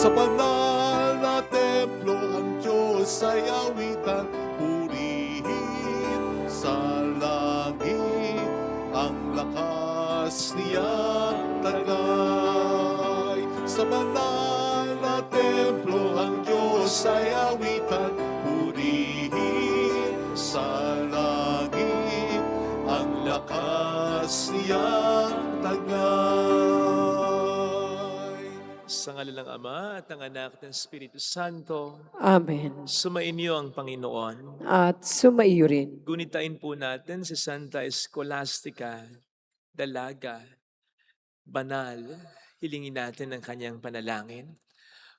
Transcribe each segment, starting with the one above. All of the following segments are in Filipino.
Sa banal na templo ang Diyos ay awitan, purihin sa langit ang lakas niyang taglay. Sa banal na templo ang Diyos ay awitan, purihin sa langit ang lakas niyang taglay. Sa ngalan ng Ama at ng Anak at ng Espiritu Santo, Amen. sumainyo ang Panginoon. At sumaiyo rin. Gunitain po natin si Santa Scholastica, dalaga, banal. Hilingin natin ang kanyang panalangin.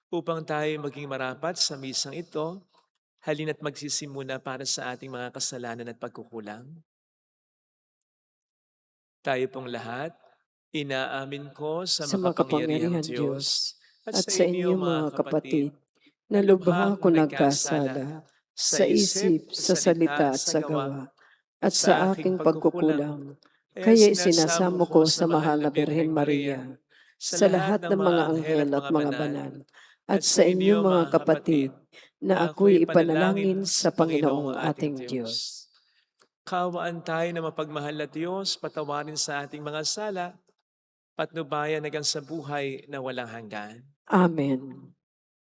Upang tayo maging marapat sa misang ito, halina't magsisimuna para sa ating mga kasalanan at pagkukulang. Tayo pong lahat, inaamin ko sa makapangyarihang Diyos at sa inyo mga kapatid, na lubha ako nagkasala sa isip, sa salita at sa gawa, at sa aking pagkukulang. Kaya isinasamo ko sa mahal na Birhen Maria, sa lahat ng mga anghel at mga banal, at sa inyo mga kapatid, na ako'y ipanalangin sa Panginoong ating Diyos. Kaawaan tayo na mapagmahal na Diyos, patawarin sa ating mga sala, patnubayan hanggang sa buhay na walang hanggan. Amen.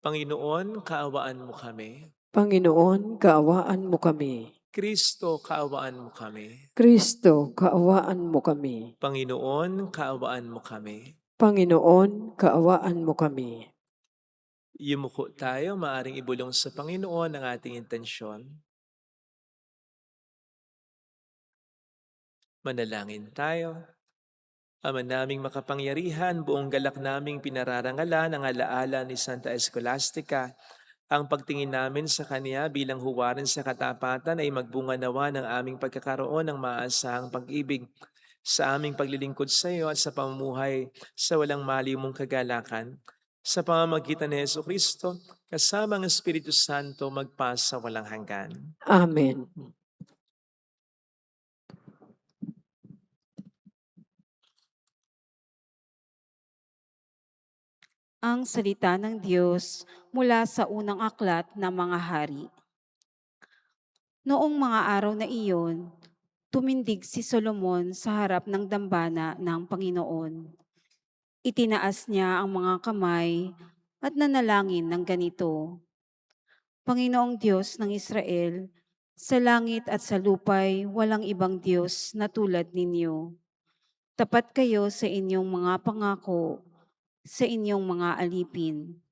Panginoon, kaawaan mo kami. Panginoon, kaawaan mo kami. Kristo, kaawaan mo kami. Kristo, kaawaan mo kami. Panginoon, kaawaan mo kami. Panginoon, kaawaan mo kami. Yumuko tayo, maaring ibulong sa Panginoon ang ating intensyon. Manalangin tayo. Ama naming makapangyarihan, buong galak naming pinararangalan ang alaala ni Santa Scholastica. Ang pagtingin namin sa Kanya bilang huwaran sa katapatan ay magbunga nawa ng aming pagkakaroon ng maaasahang pag-ibig sa aming paglilingkod sa iyo at sa pamumuhay sa walang maliw mong kagalakan. Sa pamamagitan ni Jesucristo, kasama ang Espiritu Santo magpasa walang hanggan. Amen. Ang salita ng Diyos mula sa unang aklat ng mga hari. Noong mga araw na iyon, tumindig si Solomon sa harap ng dambana ng Panginoon. Itinaas niya ang mga kamay at nanalangin ng ganito: Panginoong Diyos ng Israel, sa langit at sa lupay walang ibang Diyos na tulad ninyo. Tapat kayo sa inyong mga pangako, sa inyong mga alipin.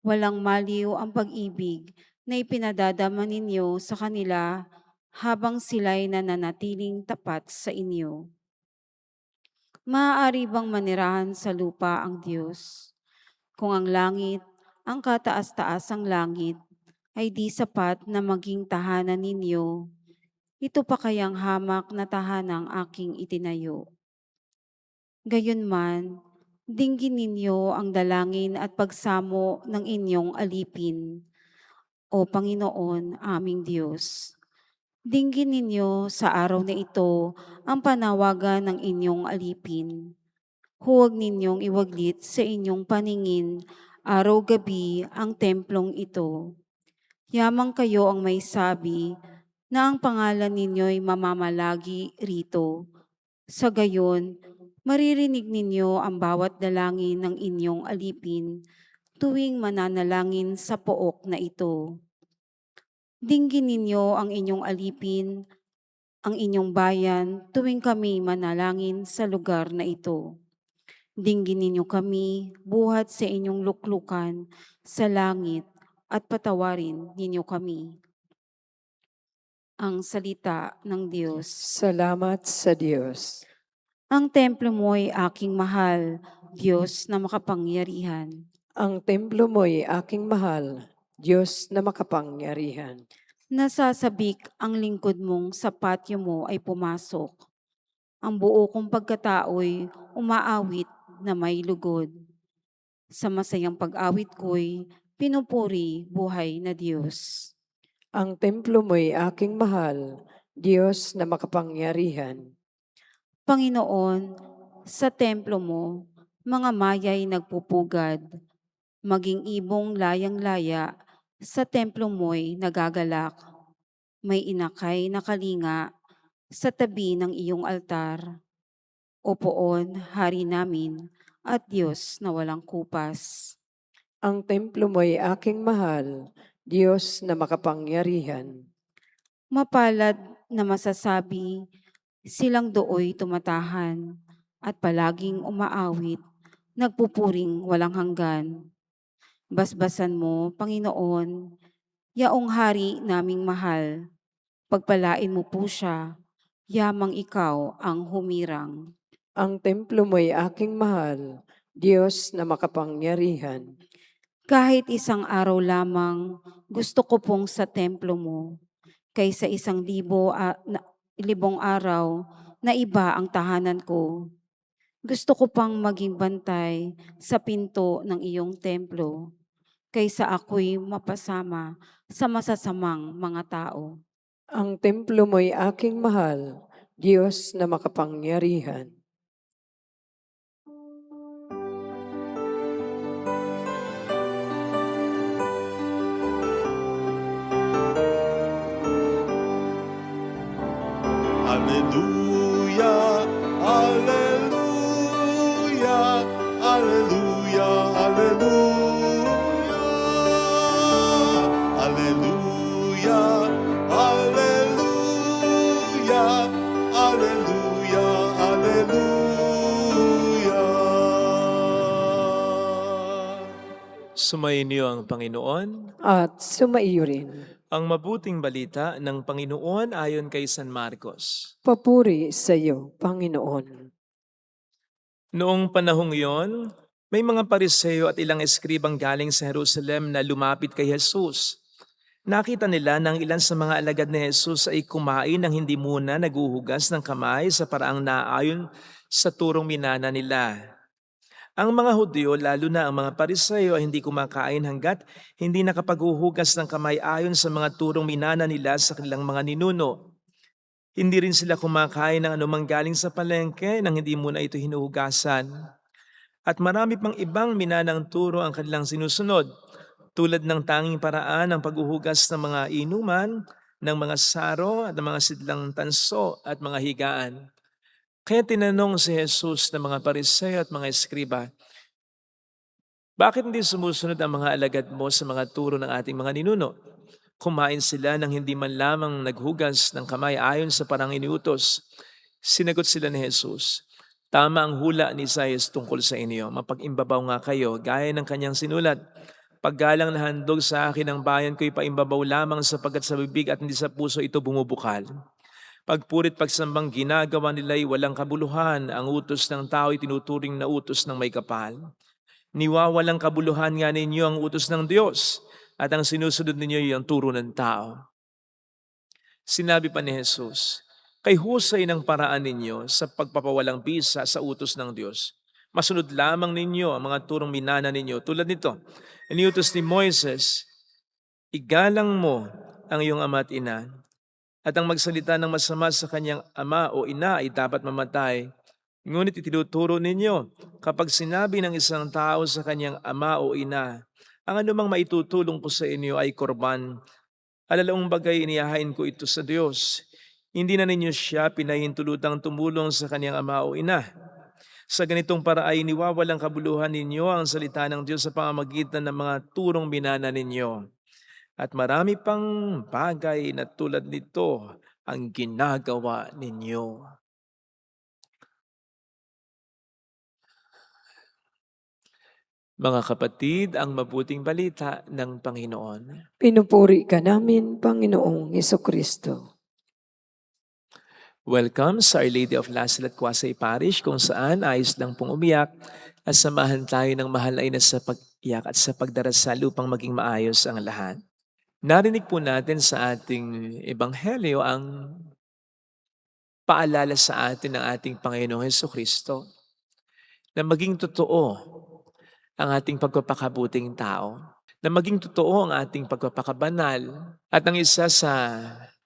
Walang maliw ang pag-ibig na ipinadadama ninyo sa kanila habang sila'y nananatiling tapat sa inyo. Maaari bang manirahan sa lupa ang Diyos? Kung ang langit, ang kataas-taasang langit, ay di sapat na maging tahanan ninyo, ito pa kayang hamak na tahanang aking itinayo. Gayunman, dinggin ninyo ang dalangin at pagsamo ng inyong alipin, O Panginoon, aming Diyos. Dinggin ninyo sa araw na ito ang panawagan ng inyong alipin. Huwag ninyong iwaglit sa inyong paningin araw-gabi ang templong ito. Yamang kayo ang may sabi na ang pangalan ninyo'y mamamalagi rito. Sa gayon, maririnig ninyo ang bawat dalangin ng inyong alipin tuwing mananalangin sa pook na ito. Dinggin ninyo ang inyong alipin, ang inyong bayan tuwing kami manalangin sa lugar na ito. Dinggin ninyo kami buhat sa inyong luklukan sa langit at patawarin ninyo kami. Ang salita ng Diyos. Salamat sa Diyos. Ang templo mo'y aking mahal, Diyos na makapangyarihan. Ang templo mo'y aking mahal, Diyos na makapangyarihan. Nasasabik ang lingkod mong sa patio mo ay pumasok. Ang buo kong pagkatao'y umaawit na may lugod. Sa masayang pag-awit ko'y pinupuri buhay na Diyos. Ang templo mo'y aking mahal, Diyos na makapangyarihan. Panginoon, sa templo mo, mga maya'y nagpupugad. maging ibong layang-laya, sa templo mo'y nagagalak. May inakay na kalinga sa tabi ng iyong altar. O poon, Hari namin at Diyos na walang kupas. Ang templo mo'y aking mahal, Diyos na makapangyarihan. Mapalad na masasabi, silang dooy tumatahan at palaging umaawit, nagpupuring walang hanggan. Basbasan mo, Panginoon, yaong hari naming mahal. Pagpalain mo po siya, yamang ikaw ang humirang. Ang templo mo'y aking mahal, Diyos na makapangyarihan. Kahit isang araw lamang, gusto ko pong sa templo mo, kaysa 1,000 libong araw na iba ang tahanan ko. Gusto ko pang maging bantay sa pinto ng iyong templo, kaysa ako'y mapasama sa masasamang mga tao. Ang templo mo'y aking mahal, Diyos na makapangyarihan. Hallelujah, hallelujah, hallelujah, hallelujah. Hallelujah, hallelujah, hallelujah, hallelujah. Sumainyo ang Panginoon. At sumaiyo rin. Ang mabuting balita ng Panginoon ayon kay San Marcos. Papuri sa iyo, Panginoon. Noong panahong iyon, may mga pariseo at ilang eskribang galing sa Jerusalem na lumapit kay Jesus. Nakita nila na ang ilan sa mga alagad ni Jesus ay kumain ng hindi muna naguhugas ng kamay sa paraang naayon sa turong minana nila. Ang mga Hudyo, lalo na ang mga Pariseo, ay hindi kumakain hanggat hindi nakapaghuhugas ng kamay ayon sa mga turong minana nila sa kanilang mga ninuno. Hindi rin sila kumakain ng anumang galing sa palengke nang hindi muna ito hinuhugasan. At marami pang ibang minanang turo ang kanilang sinusunod, tulad ng tanging paraan ng paghuhugas ng mga inuman, ng mga saro at ng mga sidlang tanso at mga higaan. Kaya tinanong si Jesus ng mga Pariseo at mga eskriba, bakit hindi sumusunod ang mga alagad mo sa mga turo ng ating mga ninuno? Kumain sila nang hindi man lamang naghugas ng kamay ayon sa parang iniutos. Sinagot sila ni Jesus, tama ang hula ni Isaias tungkol sa inyo. Mapag-imbabaw nga kayo, gaya ng kanyang sinulat. Paggalang na handog sa akin ang bayan ko'y paimbabaw lamang sapagkat sa bibig at hindi sa puso ito bumubukal. Pagpurit pagsambang ginagawa nila'y walang kabuluhan, ang utos ng tao'y tinuturing na utos ng may kapal. Niwawalang kabuluhan nga ninyo ang utos ng Diyos at ang sinusunod ninyo ay ang turo ng tao. Sinabi pa ni Jesus, kay husay ng paraan ninyo sa pagpapawalang bisa sa utos ng Diyos. Masunod lamang ninyo ang mga turong minana ninyo. Tulad nito, iniutos ni Moises, igalang mo ang iyong ama at ina, at ang magsalita ng masama sa kanyang ama o ina ay dapat mamatay. Ngunit itinuturo ninyo, kapag sinabi ng isang tao sa kanyang ama o ina, ang anumang maitutulong ko sa inyo ay korban, alalaong bagay inihahain ko ito sa Diyos. Hindi na ninyo siya pinahintulutang tumulong sa kanyang ama o ina. Sa ganitong paraay niwawalang kabuluhan ninyo ang salita ng Diyos sa pamamagitan ng mga turong minana ninyo. At marami pang bagay na tulad nito ang ginagawa ninyo. Mga kapatid, ang mabuting balita ng Panginoon. Pinupuri ka namin, Panginoong Hesukristo. Welcome sa Our Lady of Lasal at Kuwasay Parish kung saan ayos lang pong umiyak at samahan tayo ng mahal ay sa pag-iyak at sa pagdarasal upang maging maayos ang lahat. Narinig po natin sa ating ebanghelyo ang paalala sa atin ng ating Panginoong Hesukristo na maging totoo ang ating pagpapakabuting tao, na maging totoo ang ating pagpapakabanal, at ang isa sa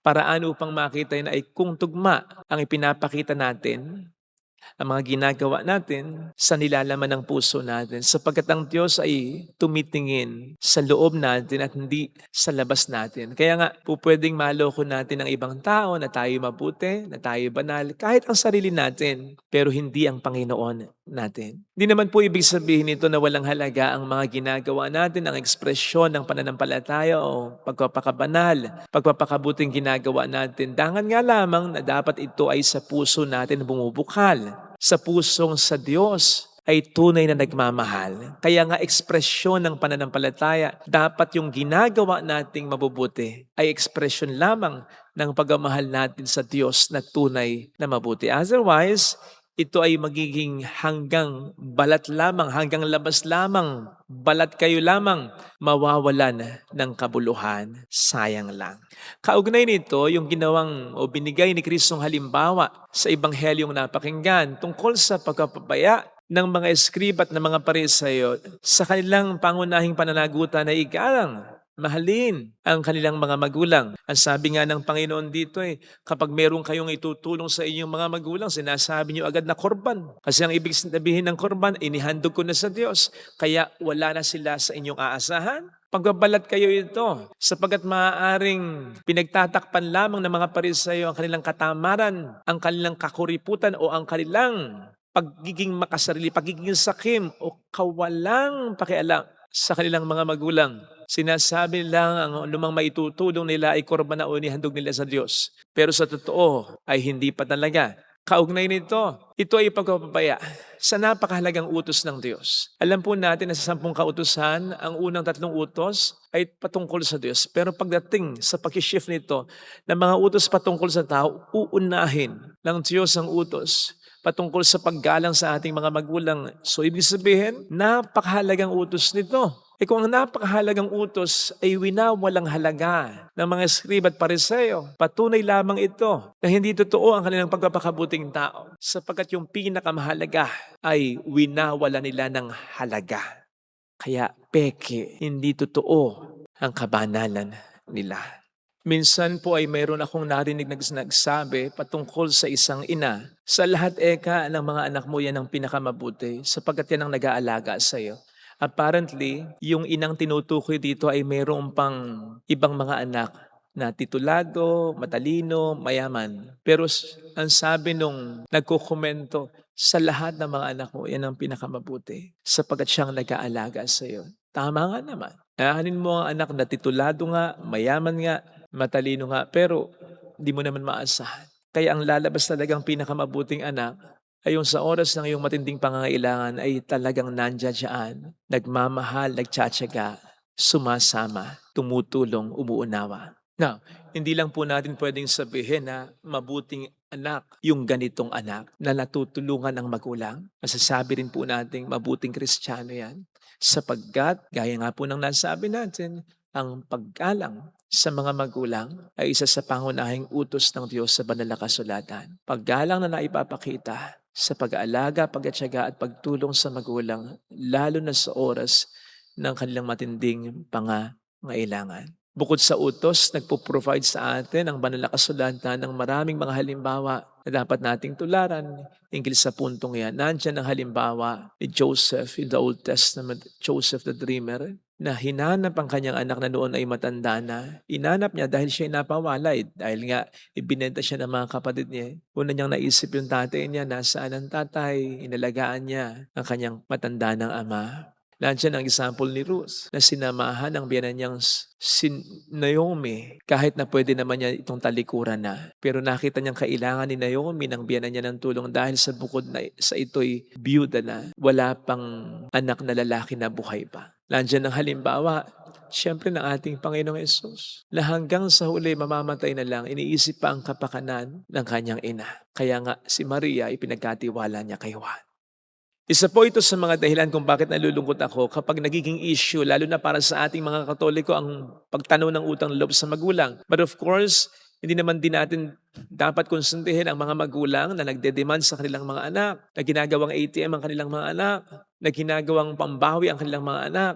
paraan upang makita yun ay kung tugma ang ipinapakita natin ang mga ginagawa natin sa nilalaman ng puso natin sapagkat ang Diyos ay tumitingin sa loob natin at hindi sa labas natin. Kaya nga po pwedeng maloko natin ang ibang tao na tayo mabuti, na tayo banal, kahit ang sarili natin, pero hindi ang Panginoon natin. Hindi naman po ibig sabihin nito na walang halaga ang mga ginagawa natin, ang ekspresyon ng pananampalataya o pagpapakabanal, pagpapakabuting ginagawa natin. Dangan nga lamang na dapat ito ay sa puso natin bumubukal. Sa pusong sa Diyos ay tunay na nagmamahal. Kaya nga ekspresyon ng pananampalataya, dapat yung ginagawa nating mabubuti ay ekspresyon lamang ng pagmamahal natin sa Diyos na tunay na mabuti. Otherwise, ito ay magiging hanggang balat lamang, hanggang labas lamang, balat kayo lamang, mawawalan ng kabuluhan. Sayang lang. Kaugnay nito, yung ginawang o binigay ni Kristong halimbawa sa Ebanghelyong napakinggan tungkol sa pagpapabaya ng mga eskriba at ng mga Pariseo sa kanilang pangunahing pananagutan na igalang, mahalin ang kanilang mga magulang. Ang sabi nga ng Panginoon dito kapag meron kayong itutulong sa inyong mga magulang, sinasabi niyo agad na korban. Kasi ang ibig sabihin ng korban, inihandog ko na sa Diyos. Kaya wala na sila sa inyong aasahan. Pagbabalat kayo ito, sapagkat maaaring pinagtatakpan lamang ng mga Pariseo ang kanilang katamaran, ang kanilang kakuriputan o ang kanilang pagiging makasarili, pagiging sakim o kawalang pakialam sa kanilang mga magulang. Sinasabi lang ang lumang maitutulong nila ay korban na o inihandog nila sa Diyos. Pero sa totoo ay hindi pa talaga. Kaugnay nito, ito ay pagpapabaya sa napakahalagang utos ng Diyos. Alam po natin na sa 10 kautusan, ang unang 3 utos ay patungkol sa Diyos. Pero pagdating sa pag-shift nito ng mga utos patungkol sa tao, uunahin ng Diyos ang utos patungkol sa paggalang sa ating mga magulang. So ibig sabihin, napakahalagang utos nito. Kung ang napakahalagang utos ay winawalang halaga ng mga eskriba at Pariseo, patunay lamang ito na hindi totoo ang kanilang pagpapakabuting tao sapagkat yung pinakamahalaga ay winawala nila ng halaga. Kaya peke, hindi totoo ang kabanalan nila. Minsan po ay mayroon akong narinig nagsabi patungkol sa isang ina. Sa lahat ng mga anak mo yan ang pinakamabuti sapagkat yan ang nag-aalaga sa iyo. Apparently, yung inang tinutukoy dito ay mayroon pang ibang mga anak na titulado, matalino, mayaman. Pero ang sabi nung nagkukomento, sa lahat ng mga anak mo, yan ang pinakamabuti sapagkat siyang nag-aalaga sa iyo. Tama nga naman. Aanin mo ang anak na titulado nga, mayaman nga, matalino nga, pero di mo naman maasahan. Kaya ang lalabas talagang pinakamabuting anak ay yung sa oras ng iyong matinding pangangailangan ay talagang nandiyan, nagmamahal, nagtsatsaga, sumasama, tumutulong, umuunawa. Now, hindi lang po natin pwedeng sabihin na mabuting anak yung ganitong anak na natutulungan ng magulang. Masasabi rin po natin mabuting Kristiyano yan. Sapagkat, gaya nga po ng nasabi natin, ang paggalang sa mga magulang ay isa sa pangunahing utos ng Diyos sa banal na kasulatan. Paggalang na naipapakita sa pag-aalaga, pagtatyaga at pagtulong sa magulang, lalo na sa oras ng kanilang matinding pangangailangan. Bukod sa utos, nagpo-provide sa atin ang banal na kasulatan ng maraming mga halimbawa na dapat nating tularan. Hinggil sa puntong yan, nandiyan ang halimbawa ni Joseph in the Old Testament, Joseph the Dreamer, na hinanap ang kanyang anak na noon ay matanda na. Inanap niya dahil siya napawalay. Dahil nga, ibinenta siya ng mga kapatid niya. Una niyang naisip yung tatay niya, nasaan ang tatay? Inalagaan niya ang kanyang matanda ng ama. Nandiyan ang example ni Ruth na sinamahan ng biyanan niyang si Naomi kahit na pwede naman niya itong talikuran na. Pero nakita niyang kailangan ni Naomi ng biyanan niya ng tulong dahil sa bukod na sa ito'y biyuda na, wala pang anak na lalaki na buhay pa. Nandiyan ang halimbawa, siyempre ng ating Panginoong Hesus, na hanggang sa huli mamamatay na lang, iniisip pa ang kapakanan ng kanyang ina. Kaya nga si Maria ipinagkatiwala niya kay Juan. Isa po ito sa mga dahilan kung bakit nalulungkot ako kapag nagiging issue, lalo na para sa ating mga Katoliko, ang pagtanaw ng utang loob sa magulang. But of course, hindi naman din natin dapat konsuntihin ang mga magulang na nagde-demand sa kanilang mga anak, na ginagawang ATM ang kanilang mga anak, na ginagawang pambawi ang kanilang mga anak.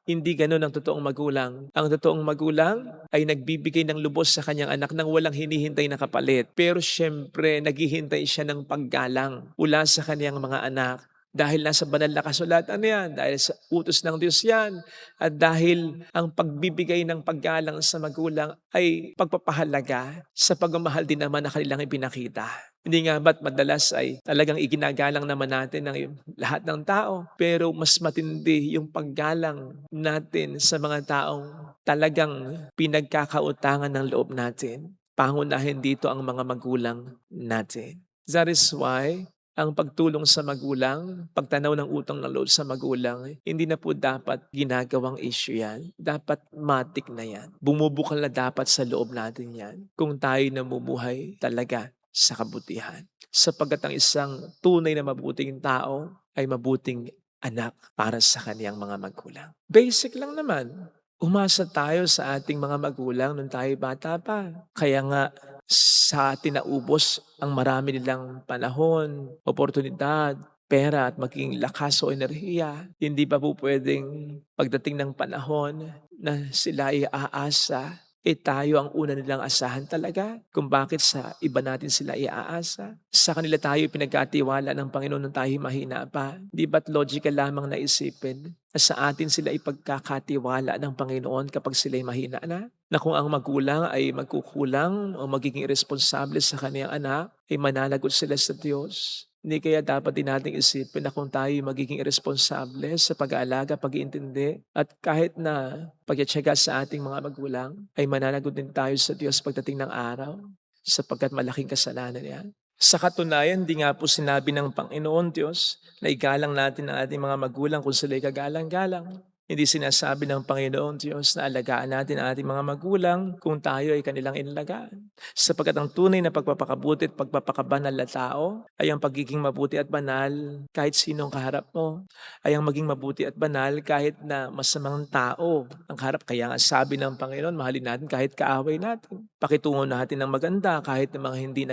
Hindi gano'n ang totoong magulang. Ang totoong magulang ay nagbibigay ng lubos sa kanyang anak nang walang hinihintay na kapalit. Pero siyempre, naghihintay siya ng paggalang mula sa kanyang mga anak. Dahil nasa banal na kasulatan yan, dahil sa utos ng Diyos yan, at dahil ang pagbibigay ng paggalang sa magulang ay pagpapahalaga sa pagmamahal din naman na kanilang ipinakita. Hindi nga ba't madalas ay talagang iginagalang naman natin ng lahat ng tao, pero mas matindi yung paggalang natin sa mga taong talagang pinagkakautangan ng loob natin. Pangunahin dito ang mga magulang natin. That is why ang pagtulong sa magulang, pagtanaw ng utang ng loob sa magulang, hindi na po dapat ginagawang issue yan. Dapat matik na yan. Bumubukal na dapat sa loob natin yan kung tayo namumuhay talaga sa kabutihan. Sapagkat ang isang tunay na mabuting tao ay mabuting anak para sa kaniyang mga magulang. Basic lang naman. Umasa tayo sa ating mga magulang nung tayo bata pa. Kaya nga, sa atin naubos ang marami nilang panahon, oportunidad, pera at maging lakas o enerhiya. Hindi pa po pwedeng pagdating ng panahon na sila ay aasa, tayo ang una nilang asahan talaga kung bakit sa iba natin sila iaasa. Sa kanila tayo pinagkatiwala ng Panginoon nung tayo mahina pa. Di ba't logical lamang na isipin na sa atin sila ipagkakatiwala ng Panginoon kapag sila'y mahina na? Na kung ang magulang ay magkukulang o magiging irresponsable sa kaniyang anak, ay mananagot sila sa Diyos. Hindi kaya dapat din nating isipin na kung tayo magiging irresponsable sa pag-aalaga, pag-iintindi, at kahit na pagtitiyaga sa ating mga magulang, ay mananagot din tayo sa Diyos pagdating ng araw, sapagkat malaking kasalanan yan. Sa katunayan, di nga po sinabi ng Panginoon Diyos na igalang natin ang ating mga magulang kung sila'y kagalang-galang. Hindi sinasabi ng Panginoon Diyos na alagaan natin ang ating mga magulang kung tayo ay kanilang inalagaan. Sapagkat ang tunay na pagpapakabuti at pagpapakabanal na tao ay ang pagiging mabuti at banal kahit sinong kaharap mo. Ay ang maging mabuti at banal kahit na masamang tao ang kaharap. Kaya nga sabi ng Panginoon, mahalin natin kahit kaaway natin. Pakitungo natin ng maganda kahit ng mga hindi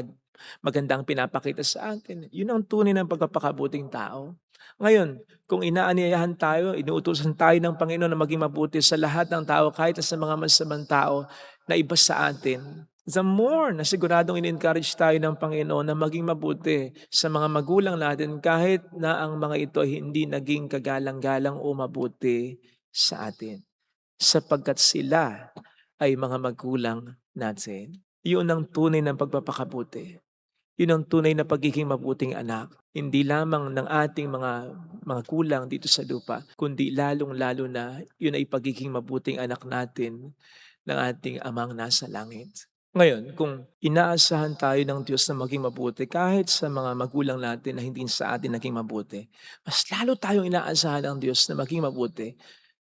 magandang pinapakita sa atin. Yun ang tunay ng pagpapakabuting tao. Ngayon, kung inaanyayahan tayo, inuutosan tayo ng Panginoon na maging mabuti sa lahat ng tao, kahit sa mga masamang tao na iba sa atin, the more na siguradong in-encourage tayo ng Panginoon na maging mabuti sa mga magulang natin kahit na ang mga ito ay hindi naging kagalang-galang o mabuti sa atin. Sapagkat sila ay mga magulang natin. Yun ang tunay ng pagpapakabuti. Yun ang tunay na pagiging mabuting anak. Hindi lamang ng ating mga kulang dito sa lupa, kundi lalong-lalo na yun ay pagiging mabuting anak natin ng ating Amang nasa langit. Ngayon, kung inaasahan tayo ng Diyos na maging mabuti kahit sa mga magulang natin na hindi sa atin naging mabuti, mas lalo tayong inaasahan ng Diyos na maging mabuti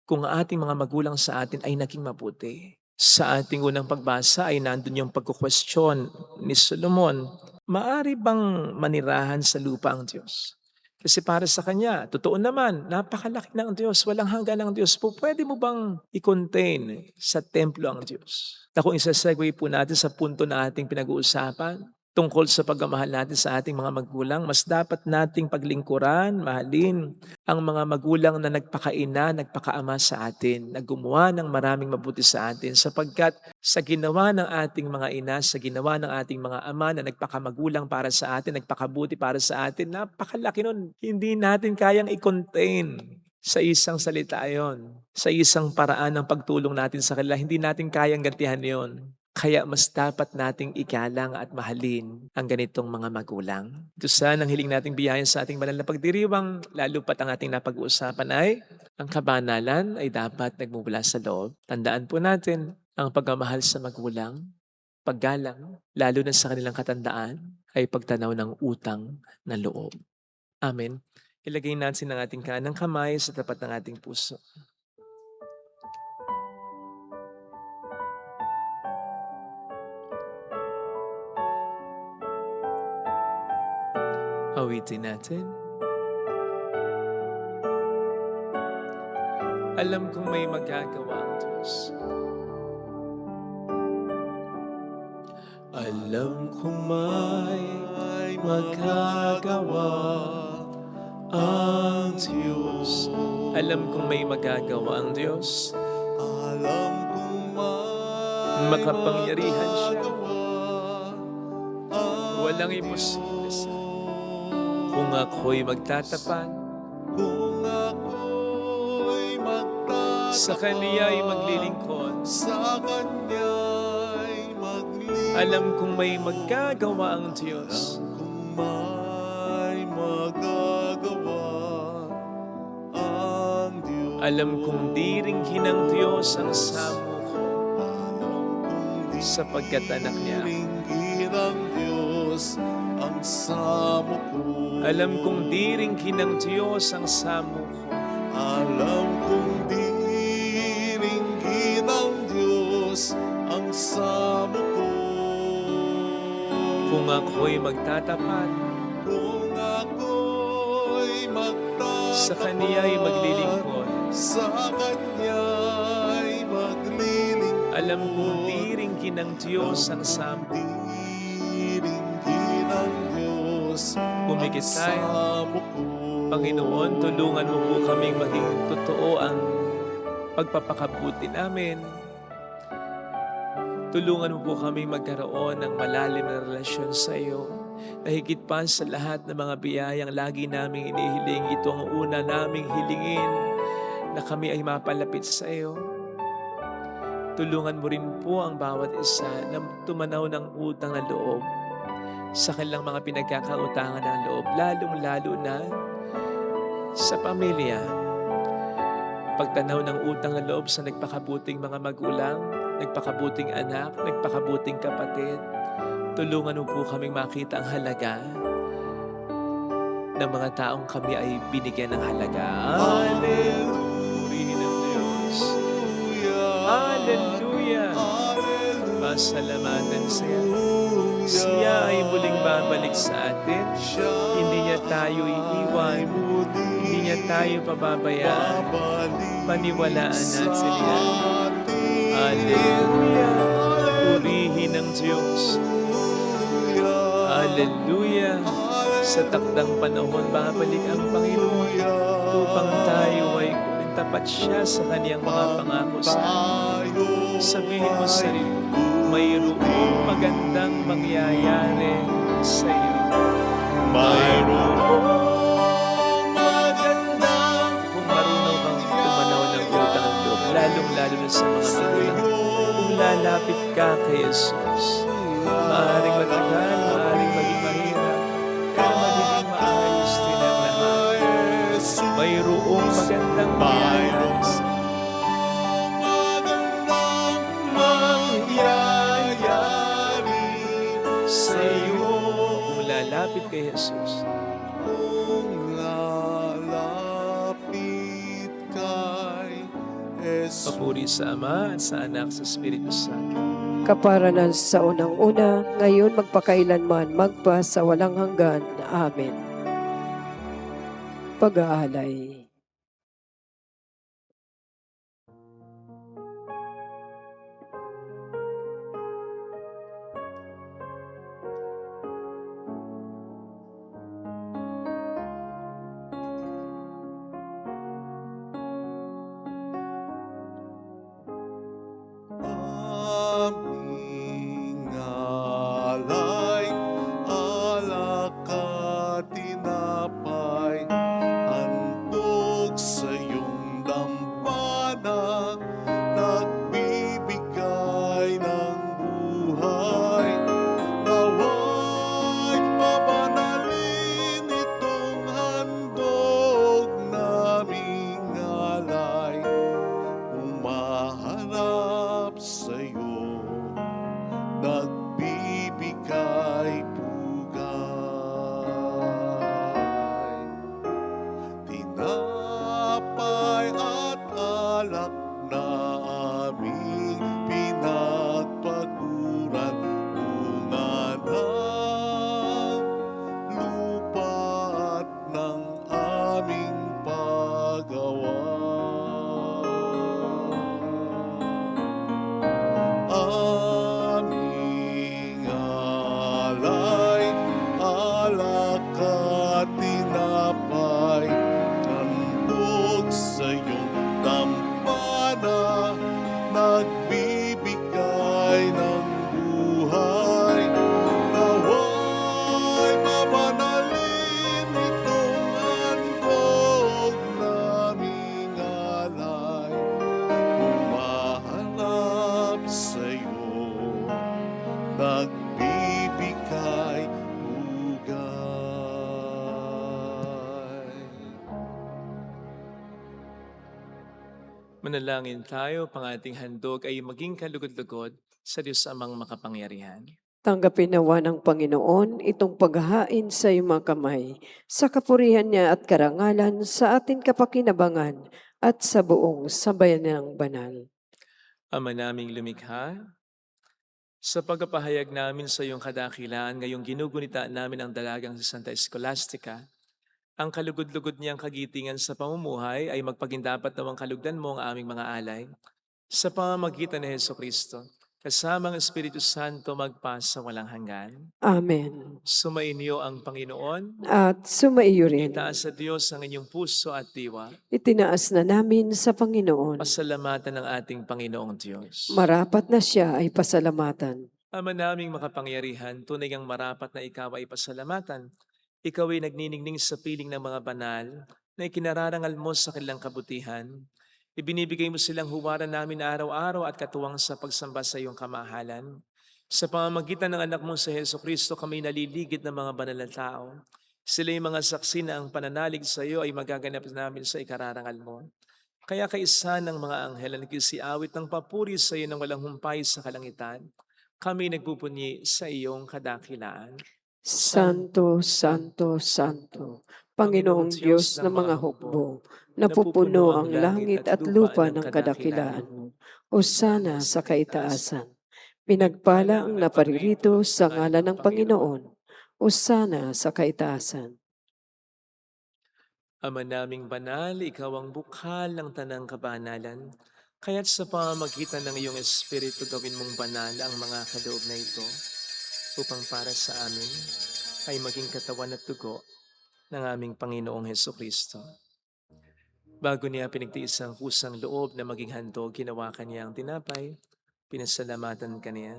kung ang ating mga magulang sa atin ay naging mabuti. Sa ating unang pagbasa ay nandun yung pagkukwestiyon ni Solomon, maari bang manirahan sa lupa ang Diyos? Kasi para sa Kanya, totoo naman, napakalaki ng Diyos, walang hanggan ng Diyos po. Pwede mo bang i-contain sa templo ang Diyos? Na kung isa-segue po natin sa punto na ating pinag-uusapan, tungkol sa pagmamahal natin sa ating mga magulang, mas dapat nating paglingkuran, mahalin ang mga magulang na nagpakaina, nagpakaama sa atin, na gumawa ng maraming mabuti sa atin, sapagkat sa ginawa ng ating mga ina, sa ginawa ng ating mga ama na nagpakamagulang para sa atin, nagpakabuti para sa atin, napakalaki nun. Hindi natin kayang i-contain sa isang salita yon, sa isang paraan ng pagtulong natin sa kanila. Hindi natin kayang gantihan yon. Kaya mas dapat nating igalang at mahalin ang ganitong mga magulang. Ito sana ang hiling nating biyayan sa ating banal na pagdiriwang, lalo pat ang ating napag-uusapan ay ang kabanalan ay dapat nagmumula sa loob. Tandaan po natin ang pagmamahal sa magulang, paggalang, lalo na sa kanilang katandaan, ay pagtanaw ng utang na loob. Amen. Ilagay natin ang ating kanang kamay sa tapat ng ating puso. Awitin natin. Alam kong may magagawa ang Diyos. Alam kong may magagawa ang Diyos. Alam kong may magagawa ang Diyos. Alam kong may Makapangyarihan siya. magagawa ang Walang imposible sa kung ako'y magtatapat Kung ako'y magtatapat sa Kaniya'y maglilingkod. sa Kanya'y maglilingkod. Alam kong may magagawa ang Diyos. Kung may magagawa ang Diyos. Alam kong diringhin ng Diyos ang samo ko sapagkat anak niya. Diringgin ng Diyos ang samo ko. Alam kong diringhin ng Diyos ang samo ko. Alam kong diringgin ng Diyos ang samo ko. Kung ako'y magtatapat Kung ako'y magtatapat sa Kaniya'y maglilingkod. sa Kanya'y maglilingkod. Alam kong diringhin ng Diyos ang samo ko. Diringgin ng Diyos Pumikit ang tayo. samo ko. Panginoon, tulungan mo po kaming maging totoo ang pagpapakabuti namin. Tulungan mo po kaming magkaroon ng malalim na relasyon sa iyo. Na higit pa sa lahat ng mga biyayang lagi naming inihiling, ito ang una naming hilingin na kami ay mapalapit sa iyo. Tulungan mo rin po ang bawat isa na tumanaw ng utang na loob sa kanilang mga pinagkakautangan ng loob, lalong-lalo na sa pamilya. Pagtanaw ng utang na loob sa nagpakabuting mga magulang, nagpakabuting anak, nagpakabuting kapatid, tulungan mo po kaming makita ang halaga ng mga taong kami ay binigyan ng halaga. Hallelujah! Purihin ang Diyos. Hallelujah! Pasalamatan siya. Siya ay muling babalik sa atin. Hindi niya tayo iiwan. Hindi niya tayo pababayaan. Paniwalaan natin yan. Hallelujah! Purihin ang Diyos. Hallelujah! Sa takdang panahon, babalik ang Panginoon upang tayo ay kunin tapat siya sa kaniyang mga pangako sa atin. Sabihin mo sa sarili, mayroong magandang mangyayari sa iyo. Mayroong magandang Kung marunong kang tumanaw ng utang ng loob, lalong-lalo na sa mga magulang, kung lalapit ka kay Jesus, maaaring matagal, maaaring maging mahirap, pero magiging maayos din ang lahat. Mayroong magandang mangyayari sa iyo. Sa iyo, kung lalapit kay Jesus. Kung lalapit kay Jesus. Papuri sa Ama at sa Anak sa Espiritu Santo. Kaparanan sa unang-una, ngayon magpakailanman, magpa sa walang hanggan. Amen. Pag-aalay. Aming alay, alak at tinapay, handog sa iyong dambana, nagbibigay ng buhay. Nawa'y pamanalin itong handog naming alay, umaharap sa'yo, nagbibigay pugay. Tinapay at alak na aming pinagpaguran, bunga ng lupa at ng aming paggawa. Aming alay, alak at tinapay, handog sa nagbibigay ng buhay. Nawa'y mamanalin itong handog naming alay. Humahanap sa'yo, nagbibigay pugay. Manalangin tayo, pang ating handog ay maging kalugod-lugod sa Diyos Amang makapangyarihan. Tanggapin nawa ng Panginoon itong paghahain sa iyong mga kamay, sa kapurihan niya at karangalan sa ating kapakinabangan at sa buong sambayan ng banal. Ama naming lumikha, sa pagpapahayag namin sa iyong kadakilaan, ngayong ginugunita namin ang dalagang si Santa Scholastica, ang kalugod-lugod niyang kagitingan sa pamumuhay ay magpagindapat nawang kalugdan mo ang aming mga alay. Sa pamamagitan ni Heso Kristo, kasamang Espiritu Santo magpasa walang hanggan. Amen. Sumainyo ang Panginoon. At sumaiyo rin. Itaas sa Diyos ang inyong puso at diwa. Itinaas na namin sa Panginoon. Pasalamatan ng ating Panginoong Diyos. Marapat na siya ay pasalamatan. Ama naming makapangyarihan, tunay ang marapat na ikaw ay pasalamatan. Ikaw ay nagniningning sa piling ng mga banal na ikinararangal mo sa kanilang kabutihan. Ibinibigay mo silang huwaran namin araw-araw at katuwang sa pagsamba sa iyong kamahalan. Sa pamamagitan ng anak mo sa Heso Kristo, kami naliligid ng mga banal na tao. Sila yung mga saksi na ang pananalig sa iyo ay magaganap namin sa ikararangal mo. Kaya kaisa ng mga anghel na nagkisiawit ng papuri sa iyo ng walang humpay sa kalangitan, kami nagpupunyi sa iyong kadakilaan. Santo, Santo, Santo, Panginoong Diyos ng mga hukbo, napupuno ang langit at lupa ng kadakilaan mo. Hosana sa kaitaasan. Pinagpala ang naparirito sa ngalan ng Panginoon. Hosana sa kaitaasan. Ama naming banal, ikaw ang bukal ng tanang kabanalan. Kaya't sa pamamagitan ng iyong Espiritu gawin mong banal ang mga kaloob na ito upang para sa amin ay maging katawan at dugo ng aming Panginoong Heso Kristo. Bago niya pinagtiis ang kusang loob na maging handog, ginawakan niya ang tinapay, pinasalamatan kaniya,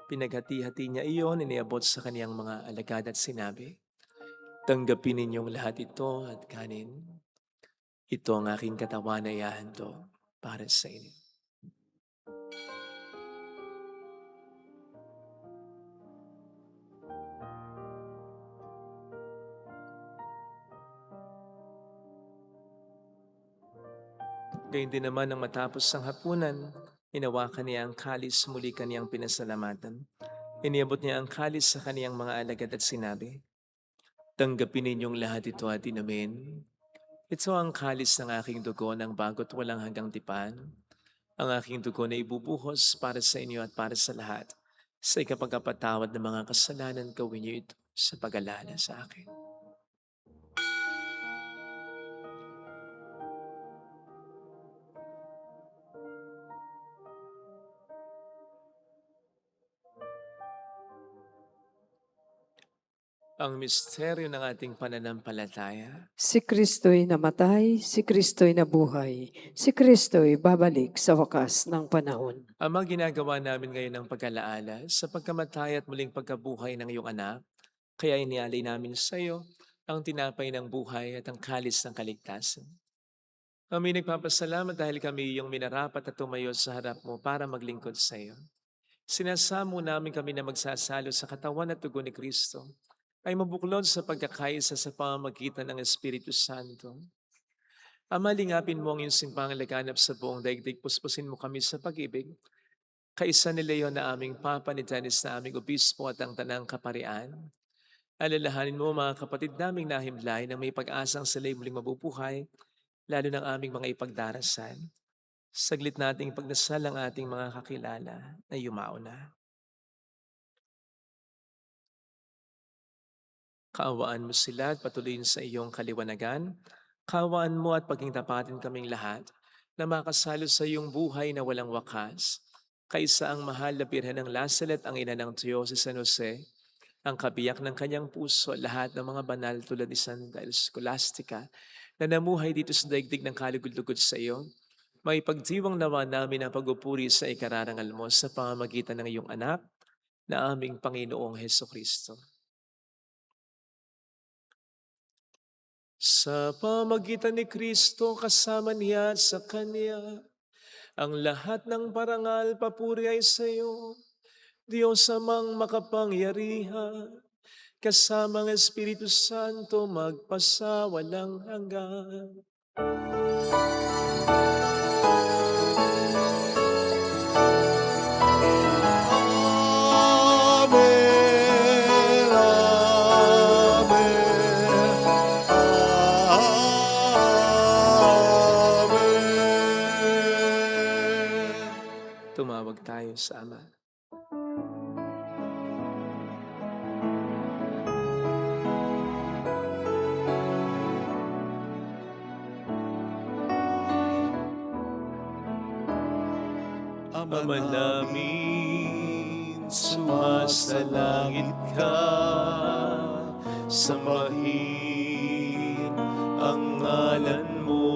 pinaghati-hati niya iyon, iniabot sa kaniyang mga alagad at sinabi, "Tanggapin ninyong lahat ito at kanin. Ito ang aking katawan na ihahandog para sa inyo." Gayun din naman nang matapos ang hapunan, inawakan niya ang kalis, muli kaniyang pinasalamatan. Iniabot niya ang kalis sa kaniyang mga alagad at sinabi, "Tanggapin ninyong lahat ito at inumin. Ito ang kalis ng aking dugo ng bago't walang hanggang tipan. Ang aking dugo na ibubuhos para sa inyo at para sa lahat. Sa ikapagkapatawad ng mga kasalanan, gawin niyo ito sa pag-alala sa akin." Ang misteryo ng ating pananampalataya. Si Kristo'y namatay, si Kristo'y nabuhay, si Kristo'y babalik sa wakas ng panahon. Ama, ginagawa namin ngayon ang pag-alaala sa pagkamatay at muling pagkabuhay ng iyong anak. Kaya inialay namin sa iyo ang tinapay ng buhay at ang kalis ng kaligtasan. Kami nagpapasalamat dahil kami iyong minarapat at tumayo sa harap mo para maglingkod sa iyo. Sinasamo namin kami na magsasalo sa katawan at dugo ni Kristo ay mabuklod sa pagkakaisa sa pamamagitan ng Espiritu Santo. Ama, lingapin mo ang iyong simbahan laganap sa buong daigdig. Puspusin mo kami sa pag-ibig. Kaisa ni Leon na aming Papa, ni Dennis na aming Obispo at ang Tanang Kaparian. Alalahanin mo mga kapatid naming nahimlay na may pag-asang sila'y muling mabubuhay, lalo ng aming mga ipagdarasal. Saglit nating pagdasal ang ating mga kakilala na yumao na. Kaawaan mo sila at patuloyin sa iyong kaliwanagan. Kaawaan mo at paging tapatin kaming lahat na makasalo sa iyong buhay na walang wakas. Kaisa ang mahal na Birhen ng Lazaret, ang ina ng Diyos, si San Jose, ang kabiyak ng kanyang puso, lahat ng mga banal tulad ni Santa Scholastica na namuhay dito sa daigdig ng kalugod-lugod sa iyo. May pagdiwang nawa namin ang pagpupuri sa ikararangal mo sa pamamagitan ng iyong anak na aming Panginoong Hesukristo. Sa pamamagitan ni Kristo kasama niya at sa Kanya, ang lahat ng parangal papuri ay sa iyo, Diyos amang makapangyarihan, kasama ang Espiritu Santo magpasawalang hanggan. Amen, amen. Tumawag tayo sa Ama. Ama namin, sumasalangit ka, sambahin ang ngalan mo,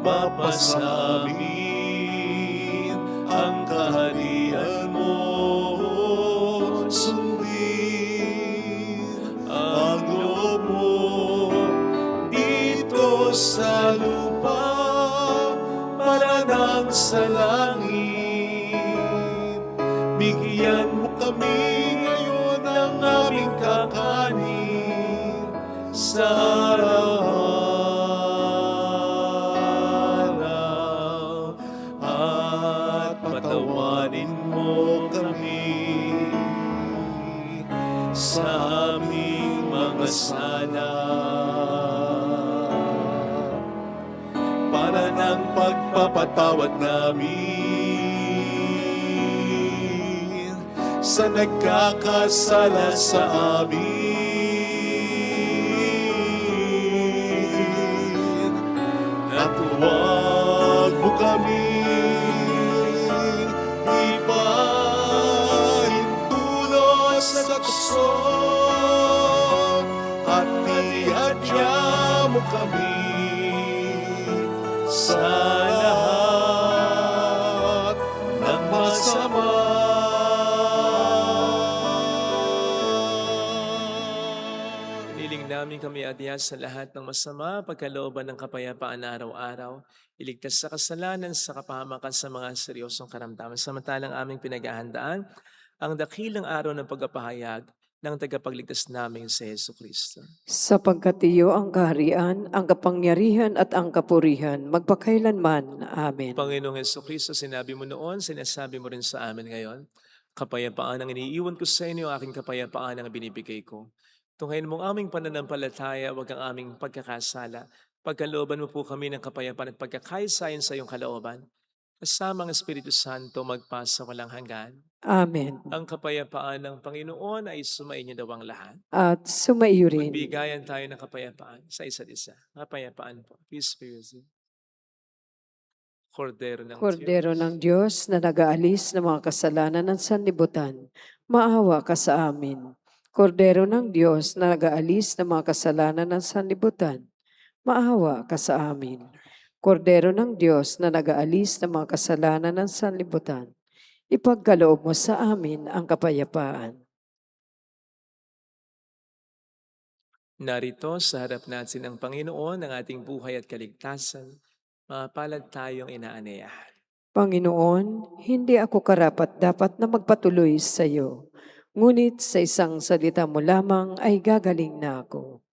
mapasamin ang kaharian mo, sundin ang loob mo dito sa lupa para nang sa langit. Bigyan mo kami ngayon ng aming kakanin sa araw-araw, at patawarin mo kami sa aming mga sala, para ng pagpapatawad namin sa nagkakasala sa amin. At huwag mo kami ipahintulot sa tukso, at iadya mo kami sa lahat ng masama. Hiniling namin kami adya sa lahat ng masama, pagkalooban ng kapayapaan na araw-araw, iligtas sa kasalanan, sa kapahamakan sa mga seryosong karamdaman. Samantalang aming pinaghahandaan ang dakilang araw ng pagpapahayag ng tagapagligtas namin si Hesukristo. Sapagkat iyo ang kaharian, ang kapangyarihan at ang kapurihan, magpakailanman. Amen. Panginoong Hesukristo, sinabi mo noon, sinasabi mo rin sa amin ngayon, kapayapaan ang iniiwan ko sa inyo, aking kapayapaan ang binibigay ko. Tunghayin mong aming pananampalataya, wag ang aming pagkakasala. Pagkalooban mo po kami ng kapayapaan at pagkakaisayan sa iyong kalooban. Kasama ang Espiritu Santo magpasa walang hanggan. Amen. Ang kapayapaan ng Panginoon ay sumainyo daw ang lahat. At sumaiyo rin. Magbigayan tayo ng kapayapaan sa isa't isa. Kapayapaan po. Peace be with you. Kordero ng Kordero Diyos. ng Diyos na nag-aalis ng mga kasalanan ng sanlibutan, maawa ka sa amin. Kordero ng Diyos na nag-aalis ng mga kasalanan ng sanlibutan, maawa ka sa amin. Kordero ng Diyos na nag-aalis ng mga kasalanan ng sanlibutan, ipagkaloob mo sa amin ang kapayapaan. Narito sa harap natin ang Panginoon, ang ating buhay at kaligtasan. Mapalad tayong inaanayahan. Panginoon, hindi ako karapat-dapat na magpatuloy sa iyo, ngunit sa isang salita mo lamang ay gagaling na ako.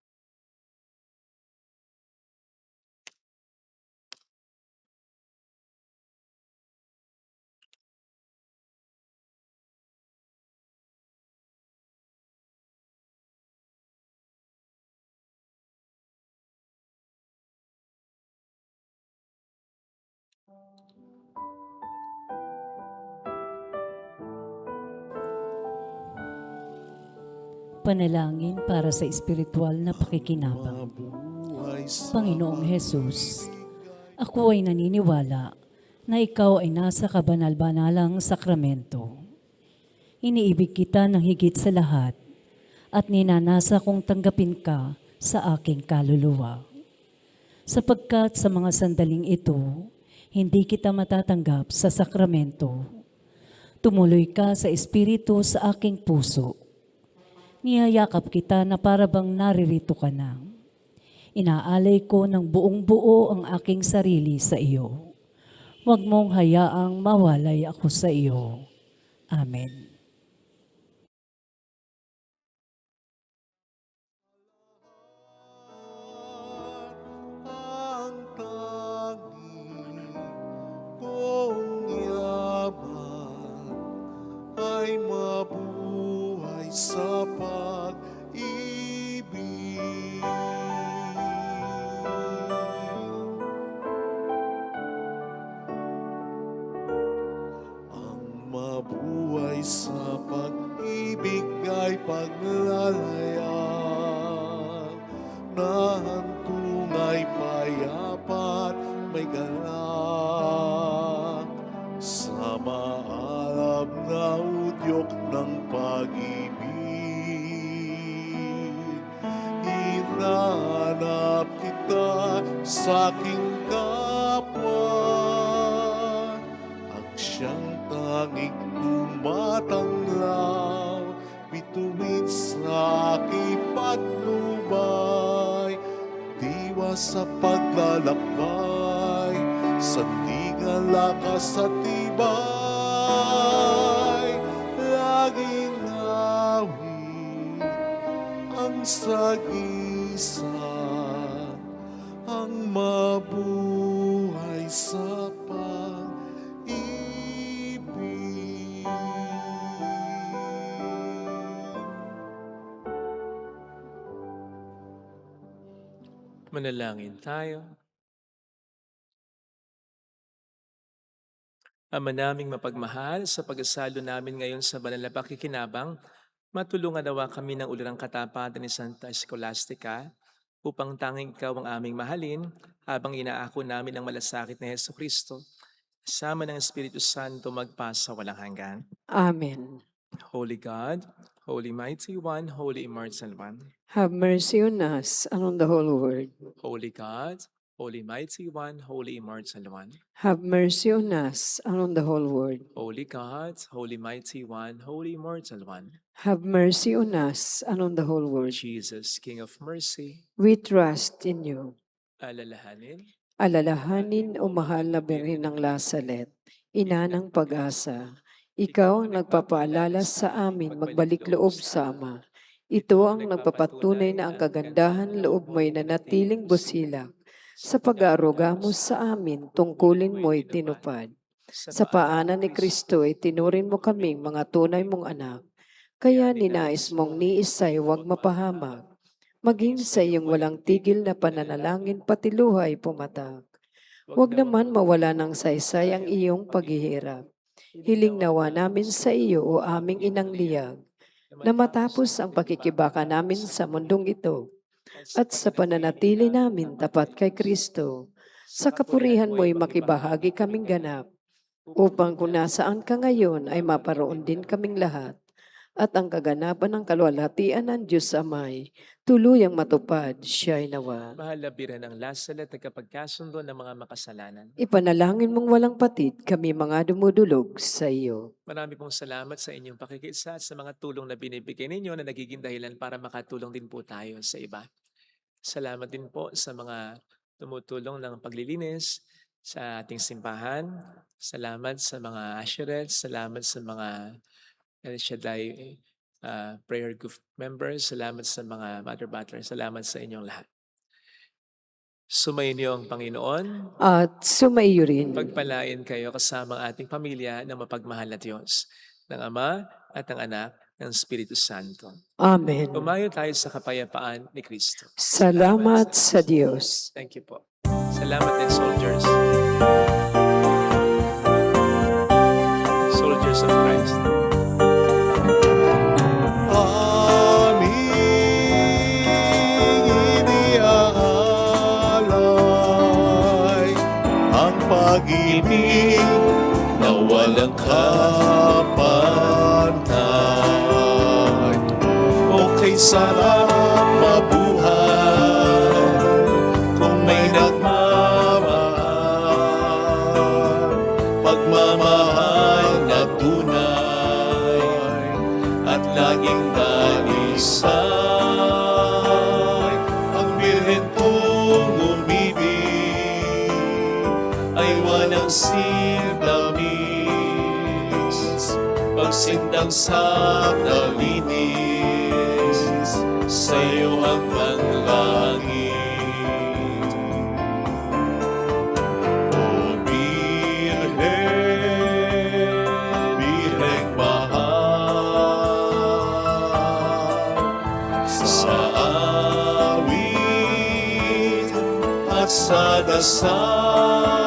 Panalangin para sa espiritual na pakikinabang. Mabuhay sa Panginoong Hesus, ako ay naniniwala na ikaw ay nasa kabanal-banalang sakramento. Iniibig kita ng higit sa lahat at ninanasa kong tanggapin ka sa aking kaluluwa. sapagkat sa mga sandaling ito, hindi kita matatanggap sa sakramento. Tumuloy ka sa Espiritu sa aking puso. Niyayakap kita na para bang naririto ka na. Inaalay ko ng buong buo ang aking sarili sa iyo. Huwag mong hayaang mawalay ako sa iyo. Amen. Ang tanging kong yaman ay mabuhay sa pag-ibig. Ang mabuhay sa pag-ibig ay paglalayag na hantong ay payapat may galak sa maalab na udyok ng pag-ibig. Hinahanap kita sa aking kapwa, ang siyang tanging tumatanglaw, bituin sa aking patnubay, diwa sa paglalakbay, sandigan lakas at tibay, laging awit ang sagisag, ang mabuhay sa pag-ibig. Manalangin tayo. Ama naming mapagmahal, sa pag-asalo namin ngayon sa banal na pakikinabang, matulungan nawa kami ng ulirang katapatan ni Santa Scholastica upang tanging ikaw ang aming mahalin habang inaako namin ang malasakit na Heso Kristo. Kasama ng Espiritu Santo magpasa walang hanggan. Amen. Holy God, Holy Mighty One, Holy Immortal One. Have mercy on us and on the whole world. Holy God, Holy Mighty One, Holy Immortal One. Have mercy on us and on the whole world. Holy God, Holy Mighty One, Holy Immortal One. Have mercy on us and on the whole world. Jesus, King of Mercy, We trust in you. alalahanin, Alalahanin o mahal na Birhen ng Lasalet, ina ng pag-asa. Ikaw ang nagpapaalala sa amin magbalik loob sa Ama. Ito ang nagpapatunay na ang kagandahan loob mo'y nanatiling busilak. Sa pag-aaruga mo sa amin, tungkulin mo'y tinupad. Sa paanan ni Kristo ay tinurin mo kaming mga tunay mong anak. Kaya ninais mong ni Isay huwag mapahamak. Maging sa iyong walang tigil na pananalangin pati luhay pumatak. Huwag naman mawala ng saysay ang iyong paghihirap. Hiling nawa namin sa iyo o aming inang liyag, na matapos ang pakikibaka namin sa mundong ito, at sa pananatili namin tapat kay Kristo, sa kapurihan mo'y makibahagi kaming ganap, upang kung nasaan ka ngayon ay maparoon din kaming lahat, at ang kaganapan ng kalwalhatian ng Diyos Amay, tuluyang matupad siya'y nawa. mahal na Birhen ng Lasalet, nagkapagkasundo ng mga makasalanan. Ipanalangin mong walang patid kami mga dumudulog sa iyo. Marami pong salamat sa inyong pakikiisa at sa mga tulong na binibigay ninyo na nagiging dahilan para makatulong din po tayo sa iba. Salamat din po sa mga tumutulong ng paglilinis sa ating simbahan. Salamat sa mga usherettes. Salamat sa mga El Shaddai prayer group members. Salamat sa mga Mother Butler. Salamat sa inyong lahat. Sumayin niyo ang Panginoon. At sumaiyo rin. Pagpalain kayo kasama ang ating pamilya ng mapagmahal na Diyos, ng Ama at ng Anak, ng Espiritu Santo. Amen. Umayo tayo sa kapayapaan ni Kristo. Salamat sa Diyos. Thank you po. Salamat din, soldiers. Soldiers of Christ. Aming iniaalay ang pag-ibig na walang kapantay. Okay, sarap mabuhay kung may nagmamahal pagmamahal na tunay at laging dalisay. Ang Birhen kong umibig ay walang sintamis, pagsindang sa nalinis, sa'yo hanggang langit. O Birhen, Birheng mahal, sa awit at sa dasal